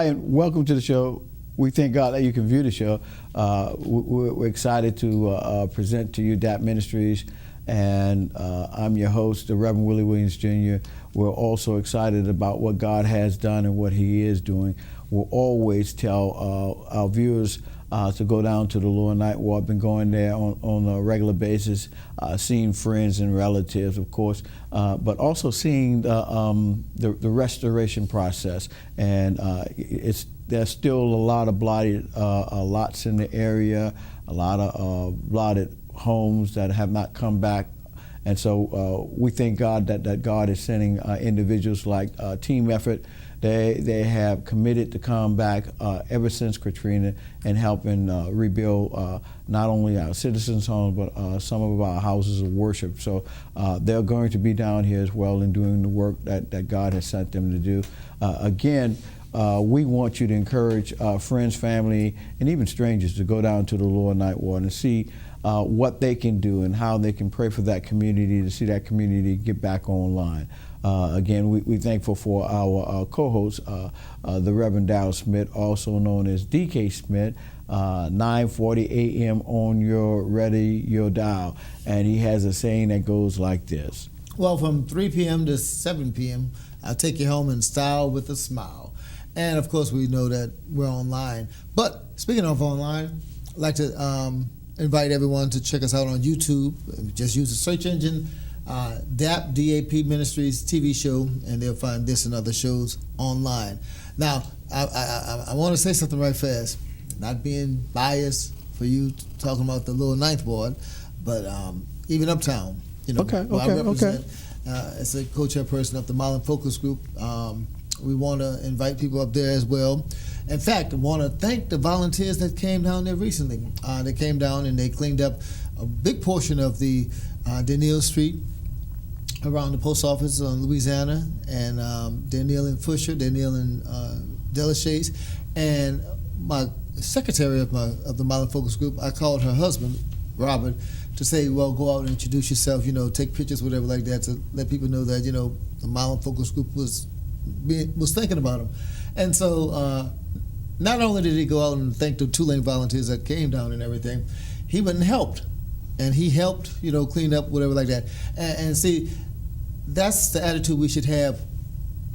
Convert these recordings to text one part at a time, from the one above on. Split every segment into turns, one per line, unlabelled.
Brian, welcome to the show. We thank God that you can view the show. We're excited to present to you D.A.P Ministries, and I'm your host, the Reverend Willie Williams Jr. We're also excited about what God has done and what He is doing. We'll always tell our viewers to go down to the Lower Ninth Ward. I've been going there on a regular basis, seeing friends and relatives, of course, but also seeing the restoration process. And there's still a lot of blighted lots in the area, a lot of blighted homes that have not come back. And so we thank God that God is sending individuals like Team Effort. They have committed to come back ever since Katrina and helping rebuild not only our citizens' homes, but some of our houses of worship. So they're going to be down here as well and doing the work that God has sent them to do. Again, we want you to encourage friends, family, and even strangers to go down to the Lower Ninth Ward and see what they can do and how they can pray for that community, to see that community get back online. Again, we're thankful for our co-host, the Reverend Darrell Smith, also known as D.K. Smith, 9:40 a.m. on your dial. And he has a saying that goes like this.
Well, from 3 p.m. to 7 p.m., I'll take you home in style with a smile. And, of course, we know that we're online. But speaking of online, I'd like to invite everyone to check us out on YouTube. Just use the search engine, D.A.P, D.A.P Ministries TV show, and they'll find this and other shows online. Now, I want to say something right fast, not being biased for you talking about the Lower Ninth Ward, but even Uptown, I represent as a co-chairperson of the Marlin Focus Group. We want to invite people up there as well. In fact, I want to thank the volunteers that came down there recently. They came down and they cleaned up a big portion of the Daniel Street around the post office on Louisiana, and Daniel and Fusher, Daniel and Delachase, and my secretary of the Marlin Focus Group, I called her husband, Robert, to say, well, go out and introduce yourself, take pictures, whatever like that, to let people know that, the Marlin Focus Group was thinking about them. And so not only did he go out and thank the Tulane volunteers that came down and everything, he went and helped. And he helped, clean up, whatever like that. And see, that's the attitude we should have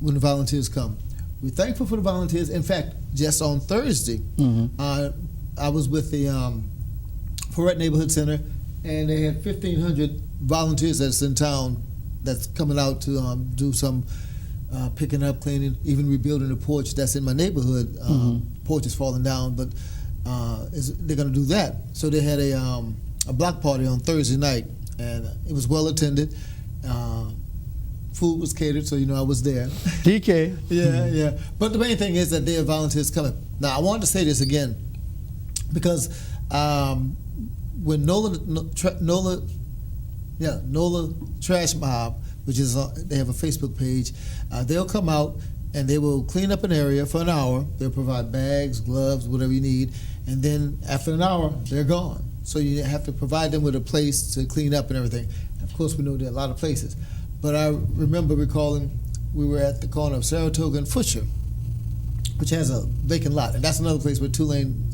when the volunteers come. We're thankful for the volunteers. In fact, just on Thursday, I was with the Porrett Neighborhood Center, and they had 1,500 volunteers that's in town that's coming out to do some picking up, cleaning, even rebuilding the porch that's in my neighborhood. Porch is falling down, but they're going to do that. So they had a block party on Thursday night, and it was well attended. Food was catered, so I was there.
DK.
Yeah. But the main thing is that there are volunteers coming. Now, I wanted to say this again, because when NOLA Trash Mob, which is they have a Facebook page, they'll come out and they will clean up an area for an hour. They'll provide bags, gloves, whatever you need, and then after an hour, they're gone. So you have to provide them with a place to clean up and everything. And of course, we know there are a lot of places. But I remember recalling we were at the corner of Saratoga and Fusher, which has a vacant lot. And that's another place where Tulane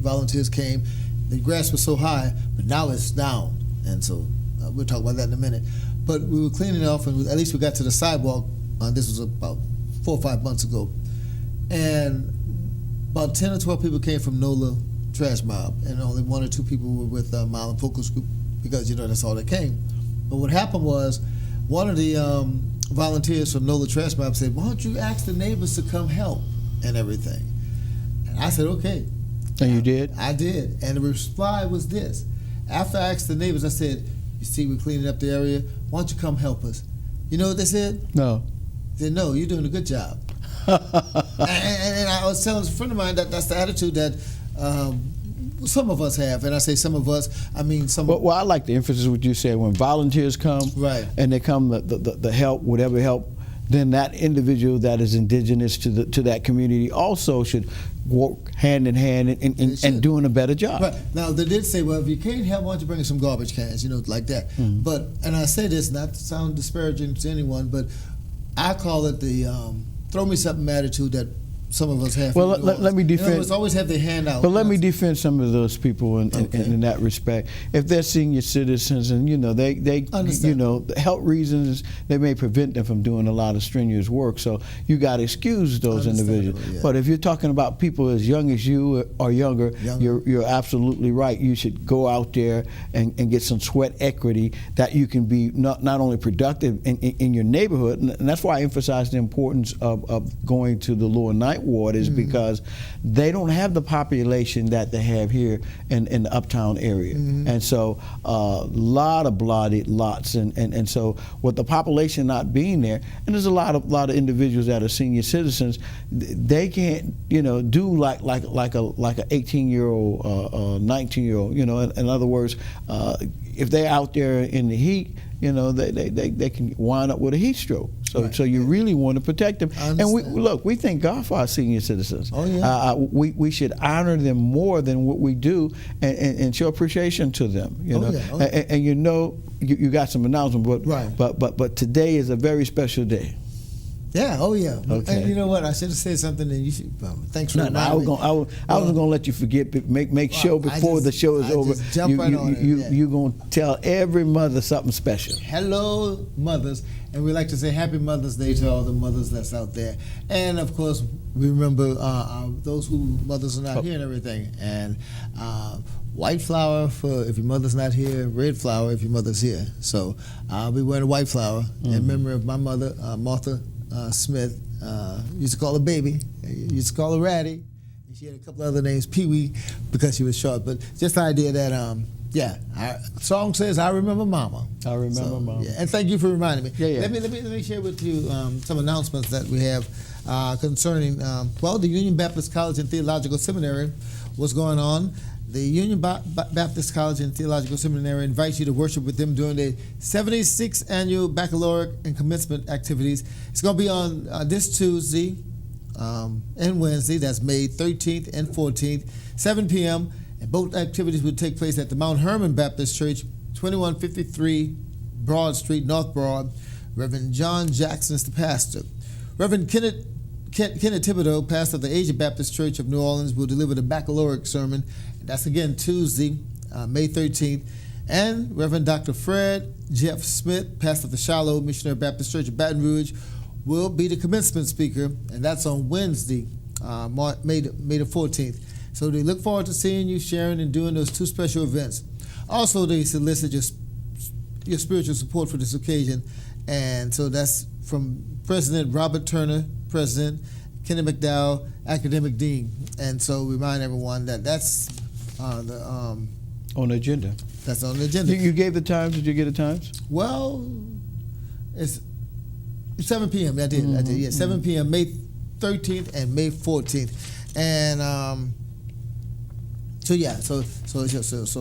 volunteers came. The grass was so high, but now it's down. And so we'll talk about that in a minute. But we were cleaning off, and at least we got to the sidewalk. This was about 4 or 5 months ago. And about 10 or 12 people came from NOLA Trash Mob, and only 1 or 2 people were with Marlin Focus Group, because that's all that came. But what happened was, one of the volunteers from NOLA Trash Mob said, why don't you ask the neighbors to come help and everything? And I said, okay.
And you did?
I did. And the reply was this. After I asked the neighbors, I said, you see, we're cleaning up the area. Why don't you come help us? You know what they said?
No.
They said, no, you're doing a good job. and I was telling a friend of mine that's the attitude that some of us have, and I say some of us, I mean some.
Well, I like the emphasis what you said. When volunteers come,
right,
and they come the help, whatever help, then that individual that is indigenous to that community also should work hand in hand and doing a better job.
Right. Now they did say, well, if you can't help, why don't you bring some garbage cans, like that. But, and I say this not to sound disparaging to anyone, but I call it the throw me something attitude, that some of us have.
Well, let me defend.
You know, always have their hand out.
But let me defend some of those people in that respect. If they're senior citizens and they health reasons, they may prevent them from doing a lot of strenuous work. So you got to excuse those individuals.
Yeah.
But if you're talking about people as young as you or younger. You're absolutely right. You should go out there and get some sweat equity that you can be not only productive in your neighborhood, and that's why I emphasize the importance of going to the lower ninth ward is because they don't have the population that they have here in the uptown area. And so a lot of blighted lots, and so with the population not being there, and there's a lot of individuals that are senior citizens, they can't do like a 18-year-old, 19-year-old. In other words, if they're out there in the heat, they can wind up with a heat stroke. So you really want to protect them. And we thank God for our senior citizens.
Oh yeah.
We should honor them more than what we do, and show appreciation to them. And you got some announcement, but today is a very special day.
Yeah. Oh yeah.
Okay.
And you know what? I should have said something, and you should. Thanks for reminding me.
I was going to let you forget. But make sure before the show is over, you're going to tell every mother something special.
Hello, mothers, and we like to say Happy Mother's Day to all the mothers that's out there. And of course, we remember those who mothers are not here and everything. And white flower for if your mother's not here, red flower if your mother's here. So I'll be wearing a white flower in memory of my mother, Martha Smith. Used to call her Baby, used to call her Ratty, and she had a couple other names, Pee Wee, because she was short. But just the idea that our song says "I remember Mama."
I remember Mama.
Yeah, and thank you for reminding me.
Yeah.
Let me share with you some announcements that we have concerning the Union Baptist College and Theological Seminary. What's going on? The Union Baptist College and Theological Seminary invites you to worship with them during the 76th annual baccalaureate and commencement activities. It's going to be on this Tuesday and Wednesday. That's May 13th and 14th, 7 p.m. And both activities will take place at the Mount Hermon Baptist Church, 2153 Broad Street, North Broad. Reverend John Jackson is the pastor. Reverend Kenneth Thibodeau, pastor of the Asia Baptist Church of New Orleans, will deliver the baccalaureate sermon. That's again Tuesday, May 13th. And Reverend Dr. Fred Jeff Smith, pastor of the Shiloh Missionary Baptist Church of Baton Rouge, will be the commencement speaker, and that's on Wednesday, May the 14th. So they look forward to seeing you, sharing, and doing those two special events. Also, they solicit your spiritual support for this occasion, and so that's from President Robert Turner, President Kenny McDowell, Academic Dean. And so remind everyone that that's on the agenda. That's on the agenda.
You gave the times. Did you get the times?
Well, it's 7 p.m. I did. Yeah, 7 p.m. May 13th and May 14th. And so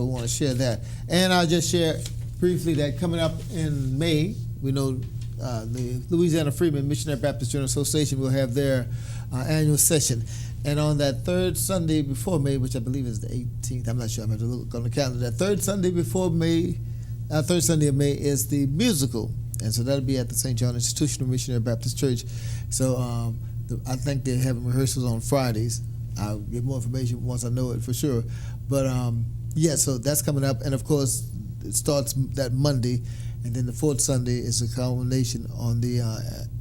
we want to share that. And I'll just share briefly that coming up in May, we know the Louisiana Freedmen Missionary Baptist General Association will have their annual session. And on that third Sunday before May, which I believe is the 18th, I'm not sure, I'm going to look on the calendar. That third Sunday before May, third Sunday of May is the musical. And so that'll be at the St. John Institutional Missionary Baptist Church. So I think they're having rehearsals on Fridays. I'll get more information once I know it for sure. But so that's coming up. And of course, it starts that Monday. And then the fourth Sunday is a culmination on the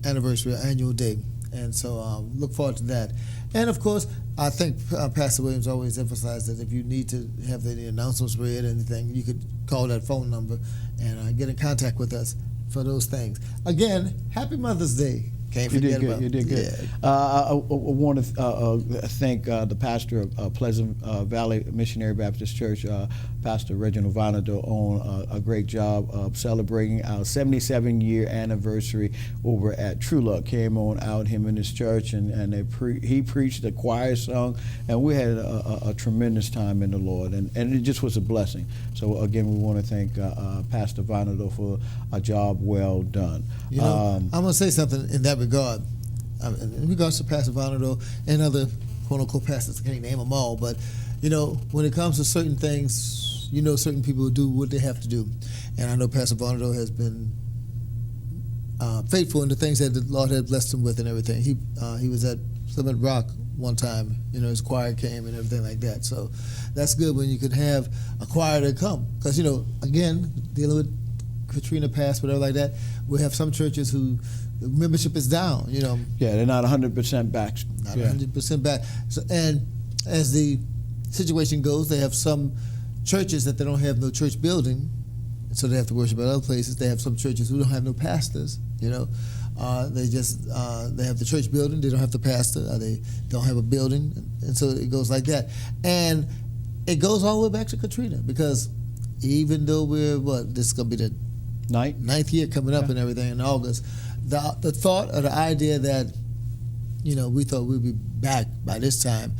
anniversary annual day. And so look forward to that. And of course, I think Pastor Williams always emphasized that if you need to have any announcements read or anything, you could call that phone number and get in contact with us for those things. Again, Happy Mother's Day. Can't forget about it.
You did good.
Yeah.
I want to thank the pastor of Pleasant Valley Missionary Baptist Church, Pastor Reginald Vonado, on a great job of celebrating our 77-year anniversary over at True Luck. Came on out, him and his church, and he preached, the choir sung, and we had a tremendous time in the Lord, and it just was a blessing. So again, we want to thank Pastor Vonado for a job well done.
I'm going to say something in that regard. In regards to Pastor Vonado and other quote-unquote pastors, I can't name them all, but when it comes to certain things, certain people do what they have to do. And I know Pastor Vonado has been faithful in the things that the Lord had blessed him with and everything. He was at Plymouth Rock one time. You know, his choir came and everything like that. So that's good when you could have a choir to come. Because, you know, again, dealing with Katrina past, whatever like that, we have some churches who the membership is down, you know.
Yeah, they're not 100% back.
Not 100% back. So, and as the situation goes, they have some churches that they don't have no church building, so they have to worship at other places. They have some churches who don't have no pastors, you know. They have the church building, they don't have the pastor, they don't have a building, and so it goes like that. And it goes all the way back to Katrina, because even though this is going to be the ninth year coming up and everything in August, the thought or the idea that, you know, we thought we'd be back by this time.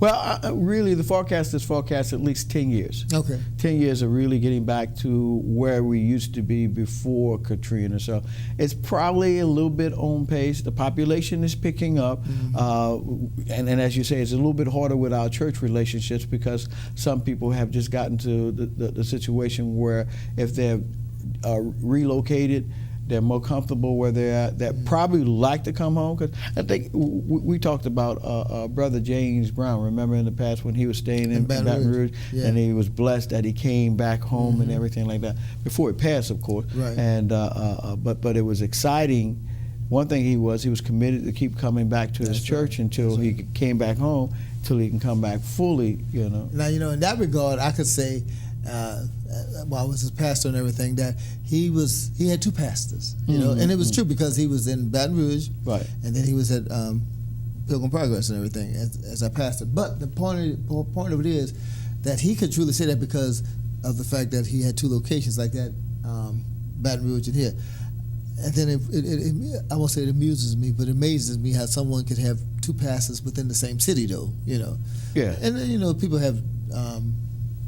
Well, really, the forecast is forecast at least 10 years.
Okay.
10 years of really getting back to where we used to be before Katrina. So it's probably a little bit on pace. The population is picking up. Mm-hmm. And as you say, it's a little bit harder with our church relationships, because some people have just gotten to the situation where if they're relocated, they're more comfortable where they're at. That probably like to come home, because I think we talked about Brother James Brown. Remember in the past when he was staying in Baton Rouge, yeah. And he was blessed that he came back home, mm-hmm. and everything like that before he passed, of course.
Right.
And but it was exciting. One thing he was committed to keep coming back to his church until he came back home, till he can come back fully. You know.
Now, you know, in that regard, I could say, while I was his pastor and everything, that he had two pastors, you know, and it was true, because he was in Baton Rouge,
right,
and then he was at Pilgrim Progress and everything as our pastor. But the point of it is that he could truly say that because of the fact that he had two locations like that, Baton Rouge and here. And then I won't say it amuses me, but it amazes me how someone could have two pastors within the same city, though, you know.
Yeah.
And then, you know, people have.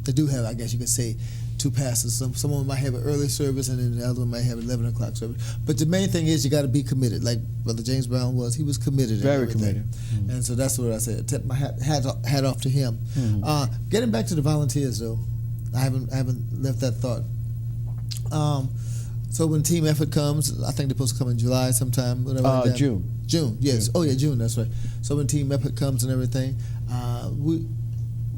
They do have, I guess you could say, two pastors. Someone might have an early service, and then the other one might have 11 o'clock service. But the main thing is you got to be committed. Like Brother James Brown was, he was committed.
Very committed.
Mm-hmm. And so that's what I said. Tip my hat off to him. Mm-hmm. Getting back to the volunteers, though, I haven't left that thought. So when team effort comes, I think they're supposed to come in July sometime. Whatever like that.
June.
June, yes. June. Oh yeah, June. That's right. So when team effort comes and everything,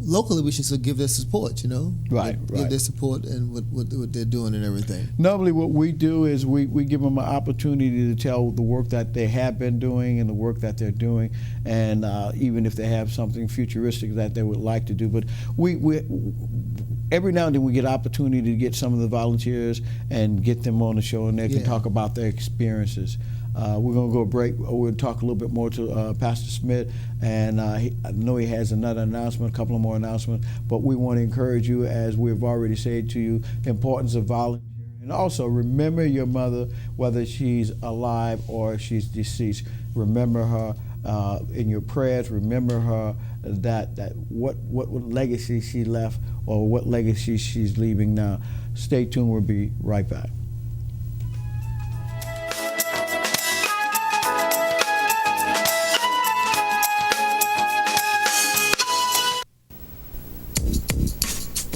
locally, we should still give their support, you know?
Right.
Give their support and what they're doing and everything.
Normally what we do is we give them an opportunity to tell the work that they have been doing and the work that they're doing, and even if they have something futuristic that they would like to do. But we every now and then we get opportunity to get some of the volunteers and get them on the show, and they can talk about their experiences. We're going to go a break. We'll talk a little bit more to Pastor Smith, and I know he has another announcement, a couple of more announcements, but we want to encourage you, as we've already said to you, the importance of volunteering. And also, remember your mother, whether she's alive or she's deceased. Remember her in your prayers. Remember her, that what legacy she left, or what legacy she's leaving now. Stay tuned. We'll be right back.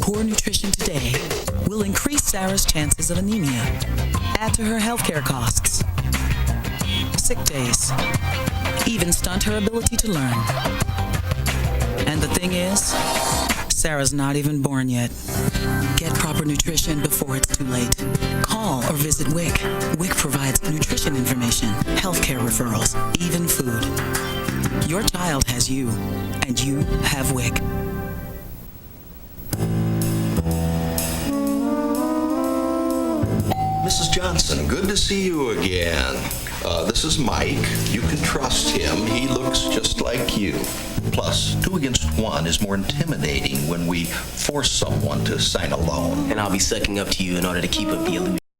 Poor nutrition today will increase Sarah's chances of anemia, add to her healthcare costs, sick days, even stunt her ability to learn. And the thing is, Sarah's not even born yet. Get proper nutrition before it's too late. Call or visit WIC. WIC provides nutrition information, healthcare referrals, even food. Your child has you, and you have WIC.
Mrs. Johnson, good to see you again. This is Mike. You can trust him. He looks just like you. Plus, 2 against 1 is more intimidating when we force someone to sign a loan.
And I'll be sucking up to you in order to keep up the illusion.